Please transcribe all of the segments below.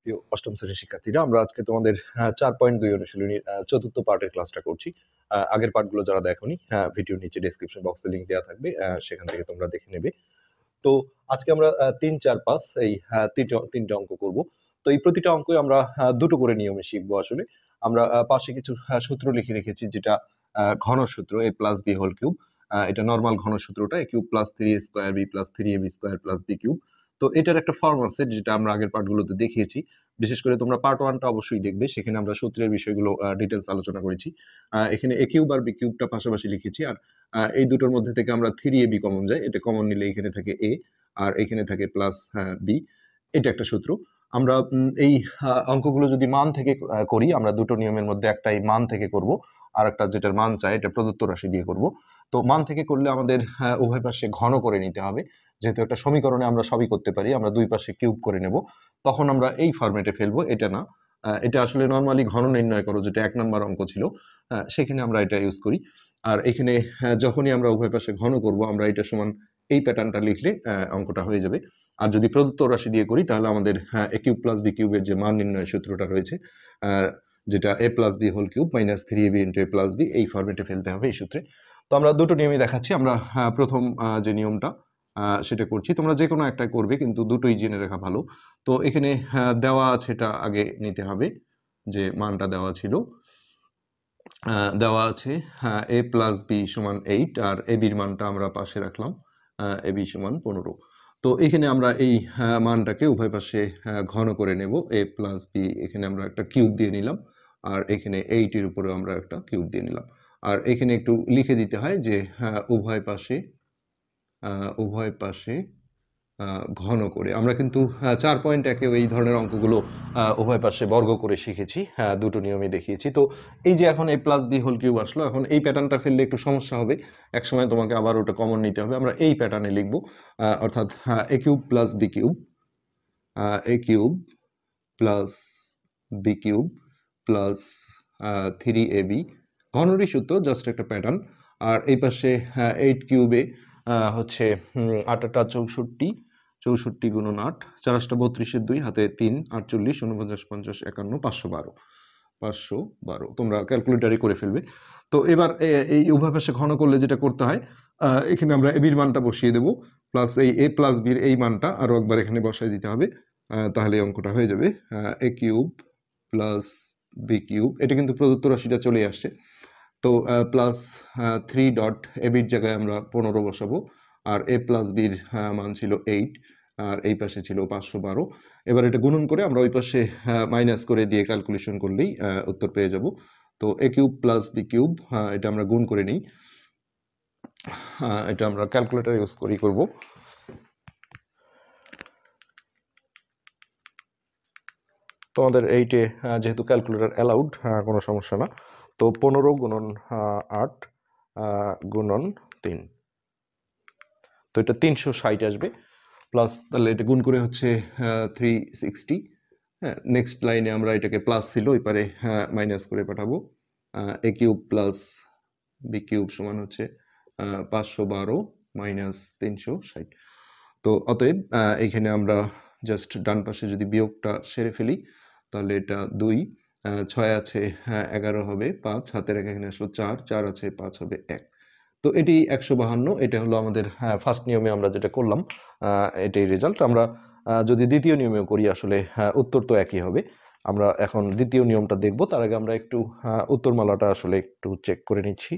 প্রিয় অষ্টম শ্রেণীর শিক্ষার্থীরা, আমরা আজকে তোমাদের 4.2 অনুশীলনীর চতুর্থ পার্টের ক্লাসটা করছি। আগের পার্টগুলো যারা দেখোনি, ভিডিওর নিচে ডেসক্রিপশন বক্সে লিংক দেওয়া থাকবে, সেখান থেকে তোমরা দেখে নেবে। তো আজকে আমরা 3, 4, 5 এই তিনটা অঙ্ক করব। তো এই প্রতিটা অঙ্কই আমরা দুটো করে নিয়মে শিখবো। আসলে আমরা পাশে কিছু সূত্র লিখে রেখেছি, যেটা ঘন সূত্র a plus b whole cube. এটা নর্মাল ঘন সূত্রটা a cube plus 3a square b plus 3ab square plus b cube. তো এটার একটা ফর্ম আছে, যেটা আমরা আগের পার্টগুলোতে দেখিয়েছি। বিশেষ করে তোমরা পার্ট 1টা অবশ্যই দেখবে, সেখানে আমরা সূত্রের বিষয়গুলো ডিটেলস আলোচনা করেছি। এখানে a কিউব আর b কিউবটা পাশাপাশি লিখেছি, আর এই দুটোর মধ্যে থেকে আমরা 3ab কমন যায়, এটা কমন নিলে এখানে থাকে a আর এখানে থাকে প্লাস b। এটা একটা সূত্র। আমরা এই অঙ্কগুলো যদি মান থেকে করি, আমরা দুটো নিয়মের মধ্যে একটাই মান থেকে করব, আর একটা যেটার মান চাই এটা প্রদত্ত রাশি দিয়ে করব। তো মান থেকে করলে আমাদের উভয় পাশে ঘন করে নিতে হবে। যেহেতু একটা সমীকরণে আমরা সবই করতে পারি, আমরা দুই পাশে কিউব করে নেব, তখন আমরা এই ফরম্যাটে ফেলবো। এটা না, এটা আসলে নর্মালি ঘন নির্ণয় করো, যেটা 1 নম্বর অঙ্ক ছিল, সেখানে আমরা এটা ইউজ করি। আর এখানে যখনই আমরা উভয় পাশে ঘন করব, আমরা এটা সমান এই প্যাটার্নটা লিখলে অঙ্কটা হয়ে যাবে। আর যদি প্রদত্ত রাশি দিয়ে করি, তাহলে আমাদের a কিউব প্লাস b কিউবের যে মান নির্ণয় সূত্রটা রয়েছে, যেটা a plus b whole cube minus 3ab into a plus b, এই ফরম্যাটে ফেলতে হবে এই সূত্রে। তো আমরা দুটো নিয়মই দেখাচ্ছি। আমরা প্রথম যে নিয়মটা সেটা করছি, তোমরা যে কোনো একটা করবে, কিন্তু দুটোই জেনে রাখা ভালো। তো এখানে দেওয়া আছে, এটা আগে নিতে হবে, যে মানটা দেওয়া ছিল। দেওয়া আছে a প্লাস b সমান 8, আর a বির মানটা আমরা পাশে রাখলাম, a b সমান 15। তো এখানে আমরা এই মানটাকে উভয় পাশে ঘন করে নেব। a প্লাস b, এখানে আমরা একটা কিউব দিয়ে নিলাম, আর এখানে 8 এর উপরে আমরা একটা কিউব দিয়ে নিলাম। আর এখানে একটু লিখে দিতে হয় যে উভয় পাশে ঘন করে। আমরা কিন্তু 4.1-এও এই ধরনের অঙ্কগুলো উভয় পাশে বর্গ করে শিখেছি, দুটো নিয়মই দেখিয়েছি। তো এই যে এখন a plus b whole cube আসলো, এখন এই প্যাটার্নটা ফেললে একটু সমস্যা হবে, একসময় তোমাকে আবার ওটা কমন নিতে হবে। আমরা এই প্যাটার্নে লিখব, অর্থাৎ a cube plus b cube, a cube plus b cube plus 3ab, ঘনরই সূত্র, জাস্ট একটা প্যাটার্ন। আর এই পাশে 8 কিউবে হচ্ছে 8 8 64, 64 গুণন 8, 4 8 32, 2 হাতে 3, 48, 49, 50, 51, 512, 512। তোমরা ক্যালকুলেটারে করে ফেলবে। তো এবার এই উভয় পাশে ঘন করলে যেটা করতে হয়, এখানে আমরা এ বির মানটা বসিয়ে দেব, প্লাস এই a প্লাস বির এই মানটা আরও একবার এখানে বসাই দিতে হবে, তাহলে অঙ্কটা হয়ে যাবে a cube plus b cube. এটা কিন্তু প্রদত্ত রাশিটা চলে আসছে। তো প্লাস 3 ডট a বির জায়গায় আমরা 15 বসাবো, আর a প্লাস বির মান ছিল 8, আর এই পাশে ছিল 512। এবার এটা গুণন করে আমরা ওই পাশে মাইনাস করে দিয়ে ক্যালকুলেশন করলেই উত্তর পেয়ে যাব। তো a cube plus b cube, এটা আমরা গুণ করে নিই, এটা আমরা ক্যালকুলেটর ইউজ করব। তোমাদের এইটে যেহেতু ক্যালকুলেটর অ্যালাউড, কোনো সমস্যা না। তো 15 গুণন 8 গুণন 3, তো এটা 360 আসবে, প্লাস তাহলে এটা গুণ করে হচ্ছে 360। হ্যাঁ, নেক্সট লাইনে আমরা এটাকে প্লাস ছিল, ওই পারে মাইনাস করে পাঠাবো। a cube plus b cube সমান হচ্ছে 512 মাইনাস 360। তো অতএব এখানে আমরা জাস্ট ডান পাশে যদি বিয়োগটা সেরে ফেলি, তাহলে এটা 2, 6 আছে 11 হবে 5, হাতের রেখা এখানে আসলো 4, 4 আছে 5 হবে 1। তো এটি 152, এটা হলো আমাদের ফার্স্ট নিয়মে আমরা যেটা করলাম, এটাই রেজাল্ট। আমরা যদি দ্বিতীয় নিয়মেও করি, আসলে উত্তর তো একই হবে। আমরা এখন দ্বিতীয় নিয়মটা দেখব, তার আগে আমরা একটু উত্তরমালাটা আসলে একটু চেক করে নিচ্ছি।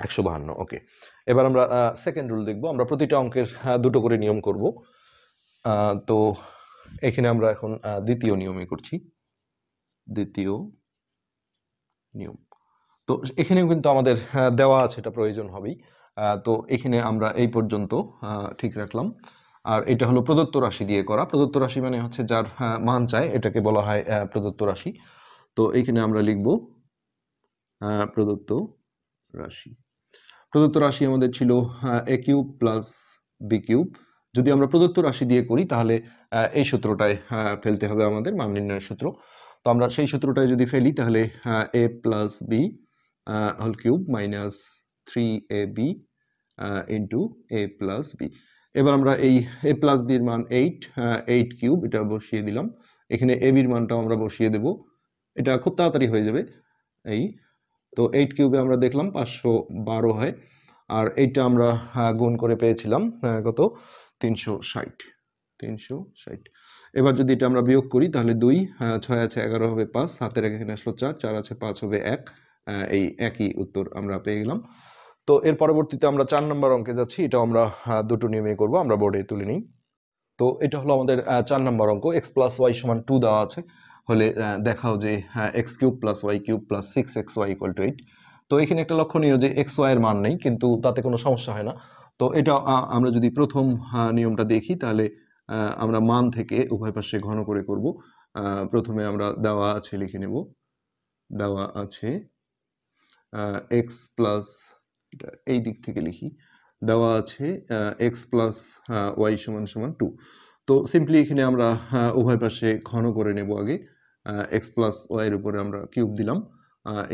152, ওকে। এবার আমরা সেকেন্ড রুল দেখব। আমরা প্রতিটা অঙ্কের দুটো করে নিয়ম করব। তো এখানে আমরা এখন দ্বিতীয় নিয়মে করছি, দ্বিতীয় নিয়ম। তো এখানেও কিন্তু আমাদের দেওয়া আছে, এটা প্রয়োজন হবেই। তো এখানে আমরা এই পর্যন্ত ঠিক রাখলাম। আর এটা হলো প্রদত্ত রাশি দিয়ে করা। প্রদত্ত রাশি মানে হচ্ছে যার মান চায়, এটাকে বলা হয় প্রদত্ত রাশি। তো এখানে আমরা লিখব প্রদত্ত রাশি। প্রদত্ত রাশি আমাদের ছিল a cube plus b cube. যদি আমরা প্রদত্ত রাশি দিয়ে করি, তাহলে এই সূত্রটায় ফেলতে হবে আমাদের, মান নির্ণয়ের সূত্র। তো আমরা সেই সূত্রটায় যদি ফেলি, তাহলে a plus b whole cube minus 3ab into a plus b। এবার আমরা এই a প্লাস বির মান 8 কিউব এটা বসিয়ে দিলাম। এখানে a বির মানটাও আমরা বসিয়ে দেব। এটা খুব তাড়াতাড়ি হয়ে যাবে। এই তো 8 কিউবে আমরা দেখলাম 512 হয়। আর এইটা আমরা গুণ করে পেয়েছিলাম কত 360। 360। এবার যদি এটা আমরা বিয়োগ করি তাহলে 2 6 আছে 11 হবে 5, হাতের এখানে আসলো 4, 4 আছে 5 হবে 1। এই একই উত্তর আমরা পেয়ে গেলাম। তো এর পরবর্তীতে আমরা 4 নম্বর অঙ্কে যাচ্ছি। এটাও আমরা দুটো নিয়মে করব, আমরা বোর্ডে তুলে নিই। তো এটা হলো আমাদের 4 নম্বর অঙ্ক। x প্লাস ওয়াই সমান 2 দেওয়া আছে, হলে দেখাও যে x cube plus y cube plus 6xy equal to 8। তো এখানে একটা লক্ষণীয় যে এক্স ওয়াই এর মান নেই, কিন্তু তাতে কোনো সমস্যা হয় না। তো এটা আমরা যদি প্রথম নিয়মটা দেখি তাহলে আমরা মান থেকে উভয় পাশে ঘন করে করব। প্রথমে আমরা দেওয়া আছে লিখে নেব, দেওয়া আছে এক্স প্লাস, এটা এই দিক থেকে লিখি, দেওয়া আছে এক্স প্লাস ওয়াই সমান সমান 2। তো সিম্পলি এখানে আমরা উভয় পাশে ঘন করে নেব আগে। এক্স প্লাস ওয়াইয়ের উপরে আমরা কিউব দিলাম,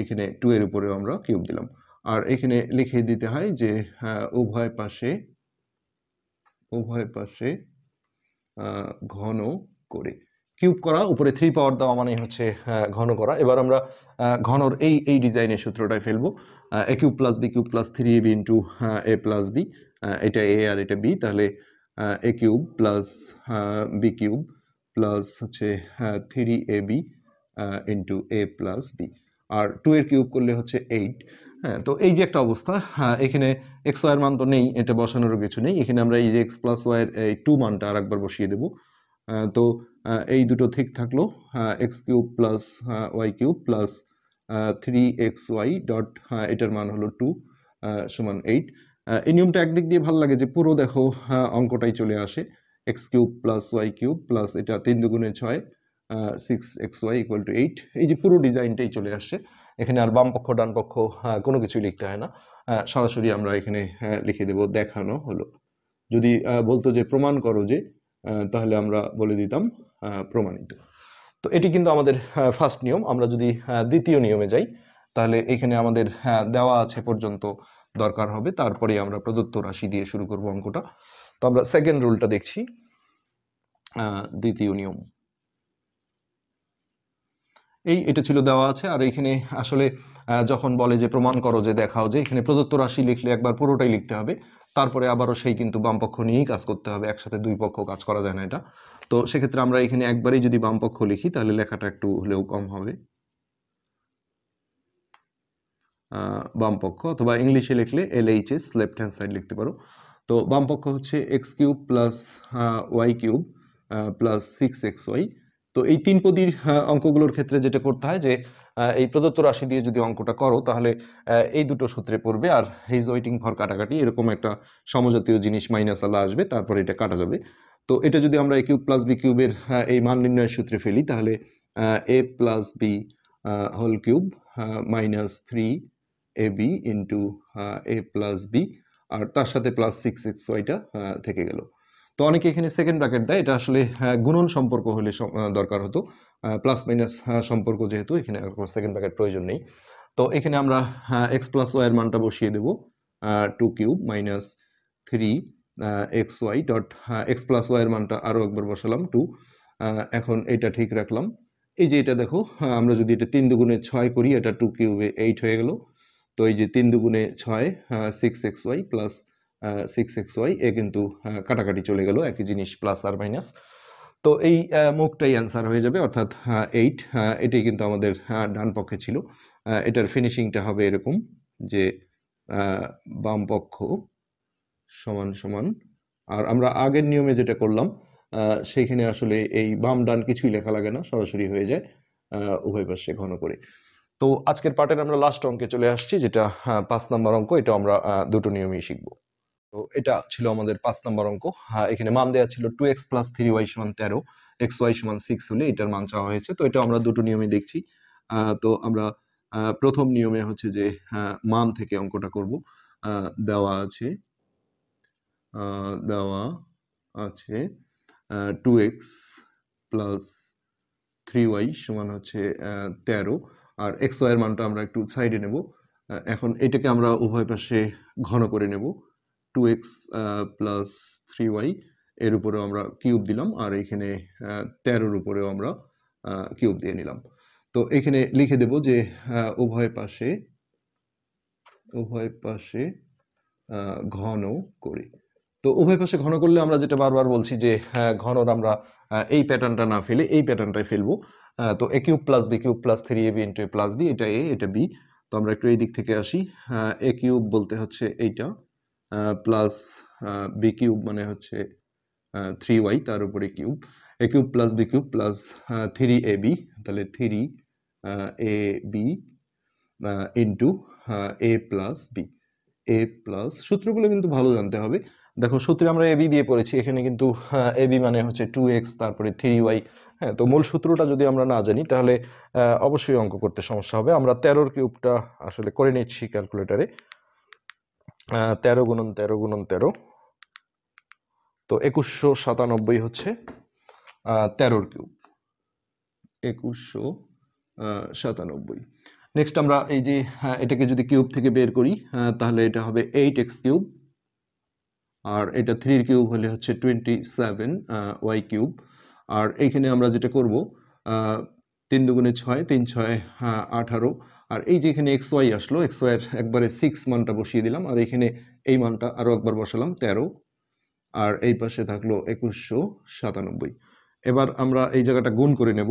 এখানে 2 এর উপরেও আমরা কিউব দিলাম। আর এখানে লিখে দিতে হয় যে উভয় পাশে ঘন করে। কিউব করা, উপরে 3 পাওয়ার দেওয়া মানে হচ্ছে ঘন করা। এবার আমরা ঘনর এই ডিজাইনের সূত্রটায় ফেলবো। A cube plus b cube plus 3ab into a plus b, এটা এ আর এটা বি, তাহলে a cube plus b cube plus হচ্ছে 3ab into a plus b. আর 2 এর কিউব করলে হচ্ছে 8। হ্যাঁ, তো এই যে একটা অবস্থা, এখানে এক্স ওয়াই এর মান তো নেই, এটা বসানোরও কিছু নেই। এখানে আমরা এই যে এক্স প্লাস ওয়াই এর এই 2 মানটা আরেকবার বসিয়ে দেব। তো এই দুটো ঠিক থাকলো, x cube plus y cube plus 3xy dot এটার মান হলো 2 সমান 8। এই নিয়মটা একদিক দিয়ে ভালো লাগে যে পুরো দেখো অঙ্কটাই চলে আসে। X cube plus y cube plus এটা 3 দুগুণে 6, 6xy ইকুয়াল টু 8। এই যে পুরো ডিজাইনটাই চলে আসছে। এখানে আর বাম পক্ষ ডান পক্ষ কোনো কিছুই লিখতে হয় না, সরাসরি আমরা এখানে লিখে দেব দেখানো হলো। যদি বলতো যে প্রমাণ করো যে, তাহলে আমরা বলে দিতাম প্রমাণিত। তো এটি কিন্তু আমাদের ফার্স্ট নিয়ম। আমরা যদি দ্বিতীয় নিয়মে যাই তাহলে এখানে আমাদের দেওয়া আছে পর্যন্ত দরকার হবে, তারপরে আমরা প্রদত্ত রাশি দিয়ে শুরু করব অঙ্কটা। তো আমরা সেকেন্ড রুলটা দেখছি, দ্বিতীয় নিয়ম। এটা ছিল দেওয়া আছে। আর এখানে আসলে যখন বলে যে প্রমাণ করো যে দেখাও যে, এখানে প্রদত্ত রাশি লিখলে একবার পুরোটাই লিখতে হবে, তারপরে আবারও সেই কিন্তু বাম পক্ষ নিয়েই কাজ করতে হবে, একসাথে দুই পক্ষ কাজ করা যায় না এটা। তো সেক্ষেত্রে আমরা এখানে একবারেই যদি বাম পক্ষ লিখি তাহলে লেখাটা একটু হলেও কম হবে। বাম পক্ষ, অথবা ইংলিশে লিখলে LHS লেফট হ্যান্ড সাইড লিখতে পারো। তো বাম পক্ষ হচ্ছে x cube plus y cube plus 6xy। তো এই 3 পদীর অঙ্কগুলোর ক্ষেত্রে যেটা করতে হয় যে এই প্রদত্ত রাশি দিয়ে যদি অঙ্কটা করো তাহলে এই দুটো সূত্রে পড়বে, আর হিজ ওয়েটিং ফর কাটাকাটি এরকম একটা সমজাতীয় জিনিস মাইনাস আলা আসবে, তারপরে এটা কাটা যাবে। তো এটা যদি আমরা এ কিউব প্লাস বি কিউবের এই মান নির্ণয়ের সূত্রে ফেলি তাহলে a plus b whole cube minus 3ab into a plus b, আর তার সাথে প্লাস 6xyটা থেকে গেল। তো অনেকে এখানে সেকেন্ড ব্র্যাকেট দেয়, এটা আসলে গুণন সম্পর্ক হলে দরকার হতো। প্লাস মাইনাস সম্পর্ক যেহেতু, এখানে সেকেন্ড ব্র্যাকেট প্রয়োজন নেই। তো এখানে আমরা এক্স প্লাস ওয়াই এর মানটা বসিয়ে দেব, 2 cube minus 3xy dot x plus y এর মানটা আরও একবার বসালাম 2। এখন এটা ঠিক রাখলাম। এই যে এটা দেখো, আমরা যদি এটা 3 দুগুণে 6 করি, এটা 2 কিউবে 8 হয়ে গেল। তো এই যে 3 দুগুণে 6, 6xy প্লাস 6xy, এ কিন্তু কাটাকাটি চলে গেল, একই জিনিস প্লাস আর মাইনাস। তো এই মুখটাই অ্যান্সার হয়ে যাবে, অর্থাৎ 8। এটাই কিন্তু আমাদের ডান পক্ষে ছিল। এটার ফিনিশিংটা হবে এরকম যে বাম পক্ষ সমান সমান, আর আমরা আগের নিয়মে যেটা করলাম সেইখানে আসলে এই বাম ডান কিছুই লেখা লাগে না, সরাসরি হয়ে যায় উভয় পাশে ঘন করে। তো আজকের পার্টের আমরা লাস্ট অঙ্কে চলে আসছি, যেটা 5 নম্বর অঙ্ক। এটা আমরা দুটো নিয়মেই শিখবো। তো এটা ছিল আমাদের 5 নম্বর অঙ্ক। এখানে মান দেওয়া ছিল 2x প্লাস 3y সমান 13, xy সমান 6 হলে এটার মান চাওয়া হয়েছে। তো এটা আমরা দুটো নিয়মে দেখছি। তো আমরা প্রথম নিয়মে হচ্ছে যে মান থেকে অঙ্কটা করব। দেওয়া আছে দেওয়া আছে 2x প্লাস 3y সমান হচ্ছে 13, আর xy এর মানটা আমরা একটু সাইডে নেব। এখন এটাকে আমরা উভয় পাশে ঘন করে নেব। 2x প্লাস 3y এর উপরেও আমরা কিউব দিলাম, আর এখানে 13-র উপরেও আমরা কিউব দিয়ে নিলাম। তো এখানে লিখে দেব যে উভয় পাশে ঘন করে। তো উভয় পাশে ঘন করলে আমরা যেটা বারবার বলছি যে ঘনর আমরা এই প্যাটার্নটা না ফেলে এই প্যাটার্নটাই ফেলবো। তো a cube plus b cube plus 3ab into a plus b, এটা a এটা b। তো আমরা একটু এই দিক থেকে আসি। a কিউব বলতে হচ্ছে এইটা, প্লাস b কিউব মানে হচ্ছে 3y তার উপরে cube, a cube plus b cube plus 3ab, তাহলে 3ab into a plus b। A plus, সূত্রগুলো কিন্তু ভালো জানতে হবে। দেখো সূত্রে আমরা এবি দিয়ে পড়েছি, এখানে কিন্তু এবি মানে হচ্ছে 2x তারপরে 3y। হ্যাঁ, তো মূল সূত্রটা যদি আমরা না জানি তাহলে অবশ্যই অঙ্ক করতে সমস্যা হবে। আমরা 13-র কিউবটা আসলে করে নিচ্ছি ক্যালকুলেটারে। 13 গুণন 13 গুণন 13, তো 2197 হচ্ছে 13-র কিউব, 2197। নেক্সট আমরা এই যে এটাকে যদি কিউব থেকে বের করি তাহলে এটা হবে 8x কিউব, আর এটা 3-র কিউব হলে হচ্ছে 27y কিউব। আর এইখানে আমরা যেটা করব 3 দুগুণে 6, 3 6 18, আর এই যে এখানে xy আসলো, xy এর একবারে 6 মানটা বসিয়ে দিলাম, আর এখানে এই মানটা আরো একবার বসালাম 13, আর এই পাশে থাকলো 2197। এবার আমরা এই জায়গাটা গুণ করে নেব,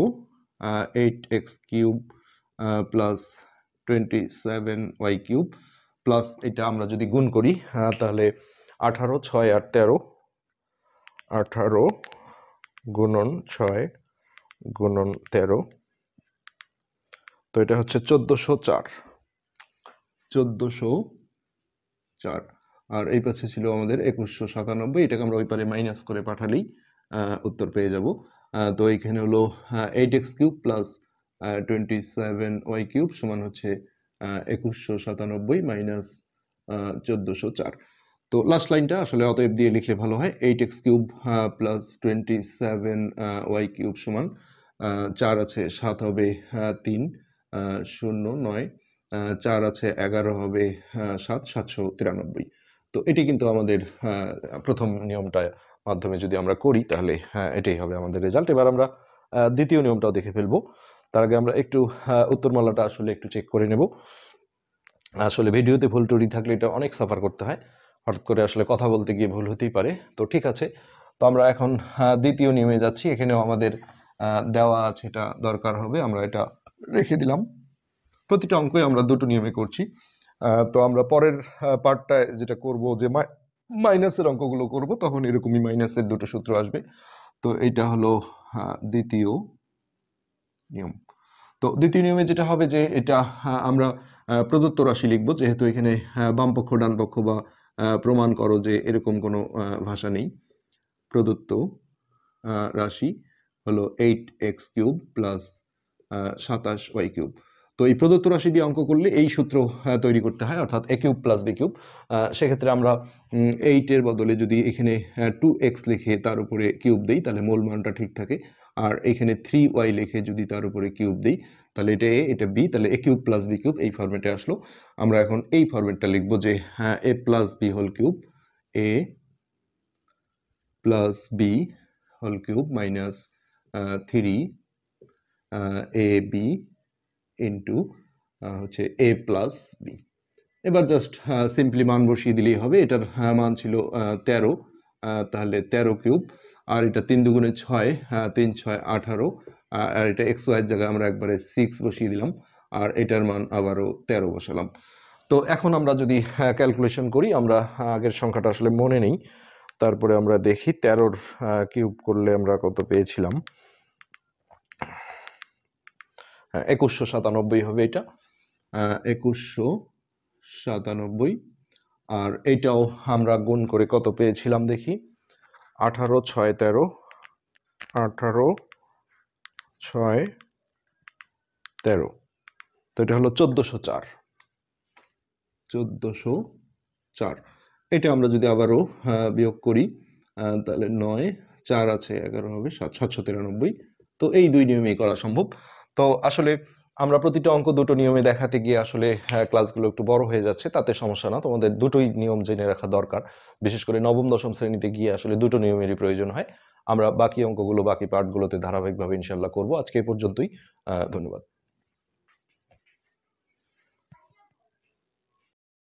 8x cube plus 27y cube plus এটা আমরা যদি গুণ করি তাহলে 18 6 আর 13, 18 গুণন 6 গুণন 13, তো এটা হচ্ছে 1404। আর এই পাশে ছিল আমাদের 2197, এটাকে আমরা ওই পারে মাইনাস করে পাঠালেই উত্তর পেয়ে যাব। তো এইখানে হলো 8x cube plus 27y cube সমান হচ্ছে 2197 মাইনাস 1404। তো লাস্ট লাইনটা আসলে অতএব দিয়ে লিখলে ভালো হয়, 8x cube plus 27y cube সমান 4 আছে 7 হবে 3 0 9, 4 আছে 11 হবে 7 793। তো এটি কিন্তু আমাদের প্রথম নিয়মটার মাধ্যমে যদি আমরা করি তাহলে এটাই হবে আমাদের রেজাল্ট। এবার আমরা দ্বিতীয় নিয়মটাও দেখে ফেলবো। তার আগে আমরা একটু উত্তরমালাটা আসলে একটু চেক করে নেব। আসলে ভিডিওতে ভুল ত্রুটি থাকলে এটা অনেক সাফার করতে হয়, হঠাৎ করে আসলে কথা বলতে গিয়ে ভুল হতেই পারে। তো ঠিক আছে, তো আমরা এখন দ্বিতীয় নিয়মে যাচ্ছি। এখানেও আমাদের দেওয়া আছে, এটা দরকার হবে, আমরা এটা রেখে দিলাম। প্রতিটা অঙ্কই আমরা দুটো নিয়মে করছি। তো আমরা পরের পার্টটায় যেটা করব যে মাইনাসের অঙ্কগুলো করব, তখন এরকমই মাইনাসের দুটো সূত্র আসবে। তো এইটা হলো দ্বিতীয় নিয়ম। তো দ্বিতীয় নিয়মে যেটা হবে যে এটা আমরা প্রদত্ত রাশি লিখব, যেহেতু এখানে বাম পক্ষ ডান পক্ষ বা প্রমাণ করো যে এরকম কোনো ভাষা নেই। প্রদত্ত রাশি হলো 8x cube plus 27y cube. তো এই প্রদত্ত রাশি দিয়ে অঙ্ক করলে এই সূত্র তৈরি করতে হয়, অর্থাৎ a cube plus b cube. সেক্ষেত্রে আমরা 8-এর বদলে যদি এখানে 2x লিখে তার উপরে কিউব দিই তাহলে মূল মানটা ঠিক থাকে, আর এখানে 3y লিখে যদি তার উপরে কিউব দিই তাহলে এটা a এটা b, তাহলে a cube plus b cube এই ফরম্যাটে আসলো। আমরা এখন এই ফরম্যাটটা লিখবো যে a plus b whole cube, a plus b whole cube minus 3ab into হচ্ছে a প্লাস b। এবার জাস্ট সিম্পলি মান বসিয়ে দিলেই হবে। এটার মান ছিল 13, তাহলে 13 কিউব, আর এটা 3 দুগুণে 6, 3 6 18, আর এটা এক্স ওয়াই এর জায়গায় আমরা একবারে 6 বসিয়ে দিলাম, আর এটার মান আবারও 13 বসালাম। তো এখন আমরা যদি ক্যালকুলেশন করি, আমরা আগের সংখ্যাটা আসলে মনে নেই, তারপরে আমরা দেখি 13-র কিউব করলে আমরা কত পেয়েছিলাম। 2197 হবে এটা, 2197। আর এইটাও আমরা গুণ করে কত পেয়েছিলাম দেখি, 18 6 13, 18 6 13, তো এটা হলো 1404। 1404 এটা আমরা যদি আবারও বিয়োগ করি তাহলে 9 4 আছে 11 হবে 7 793। তো এই দুই নিয়মেই করা সম্ভব। তো আসলে আমরা প্রতিটা অঙ্ক দুটো নিয়মে দেখাতে গিয়ে আসলে ক্লাসগুলো একটু বড় হয়ে যাচ্ছে। তাতে সমস্যা না। তোমাদের দুটোই নিয়ম জেনে রাখা দরকার। বিশেষ করে নবম, দশম শ্রেণীতে গিয়ে আসলে দুটো নিয়মেরই প্রয়োজন হয়। আমরা বাকি অঙ্কগুলো, বাকি পার্টগুলোতে ধারাবাহিকভাবে ইনশাআল্লাহ করব। আজকে এই পর্যন্তই। ধন্যবাদ।